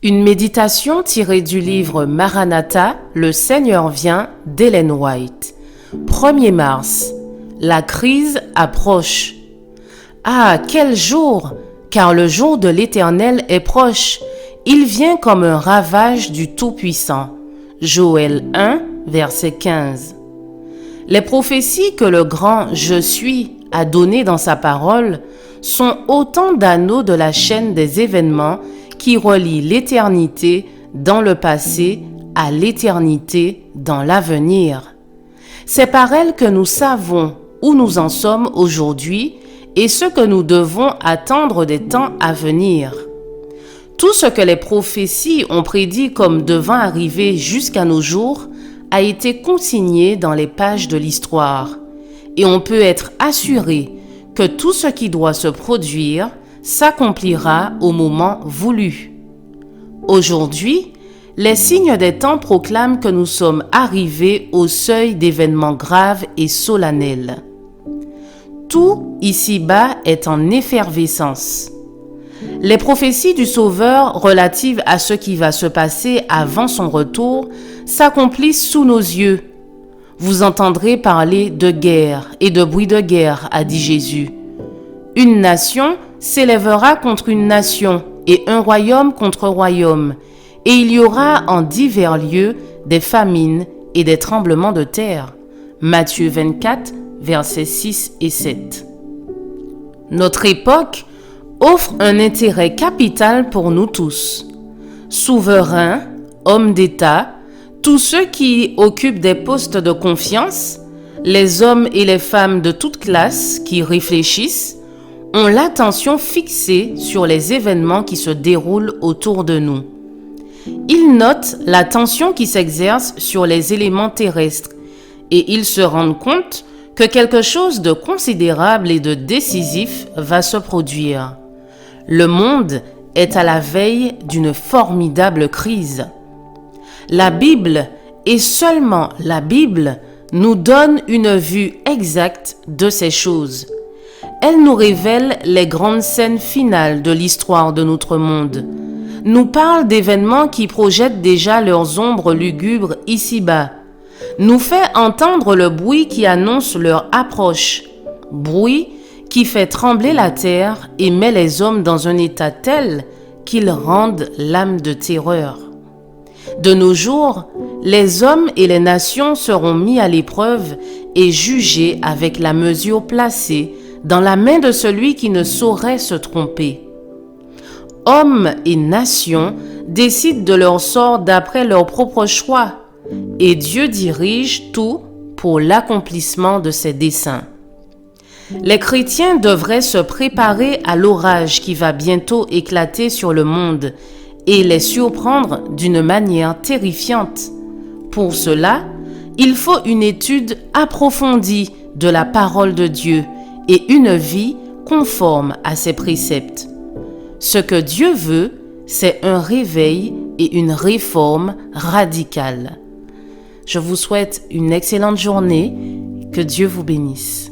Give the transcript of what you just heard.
Une méditation tirée du livre Maranatha, le Seigneur vient d'Ellen White. 1er mars. La crise approche. Ah, quel jour! Car le jour de l'Éternel est proche. Il vient comme un ravage du Tout-Puissant. Joël 1, verset 15. Les prophéties que le grand « Je suis » a données dans sa parole sont autant d'anneaux de la chaîne des événements qui relient l'éternité dans le passé à l'éternité dans l'avenir. C'est par elles que nous savons où nous en sommes aujourd'hui et ce que nous devons attendre des temps à venir. Tout ce que les prophéties ont prédit comme devant arriver jusqu'à nos jours a été consigné dans les pages de l'histoire, et on peut être assuré que tout ce qui doit se produire s'accomplira au moment voulu. Aujourd'hui, les signes des temps proclament que nous sommes arrivés au seuil d'événements graves et solennels. Tout ici-bas est en effervescence. Les prophéties du Sauveur relatives à ce qui va se passer avant son retour s'accomplissent sous nos yeux. Vous entendrez parler de guerre et de bruit de guerre, a dit Jésus. Une nation s'élèvera contre une nation et un royaume contre royaume, et il y aura en divers lieux des famines et des tremblements de terre. Matthieu 24, versets 6 et 7. Notre époque offre un intérêt capital pour nous tous. Souverains, hommes d'État, tous ceux qui occupent des postes de confiance, les hommes et les femmes de toute classe qui réfléchissent, ont l'attention fixée sur les événements qui se déroulent autour de nous. Ils notent la tension qui s'exerce sur les éléments terrestres et ils se rendent compte que quelque chose de considérable et de décisif va se produire. Le monde est à la veille d'une formidable crise. La Bible, et seulement la Bible, nous donne une vue exacte de ces choses. Elle nous révèle les grandes scènes finales de l'histoire de notre monde, nous parle d'événements qui projettent déjà leurs ombres lugubres ici-bas, nous fait entendre le bruit qui annonce leur approche, bruit qui fait trembler la terre et met les hommes dans un état tel qu'ils rendent l'âme de terreur. De nos jours, les hommes et les nations seront mis à l'épreuve et jugés avec la mesure placée dans la main de celui qui ne saurait se tromper. Hommes et nations décident de leur sort d'après leur propre choix, et Dieu dirige tout pour l'accomplissement de ses desseins. Les chrétiens devraient se préparer à l'orage qui va bientôt éclater sur le monde et les surprendre d'une manière terrifiante. Pour cela, il faut une étude approfondie de la parole de Dieu et une vie conforme à ses préceptes. Ce que Dieu veut, c'est un réveil et une réforme radicale. Je vous souhaite une excellente journée. Que Dieu vous bénisse.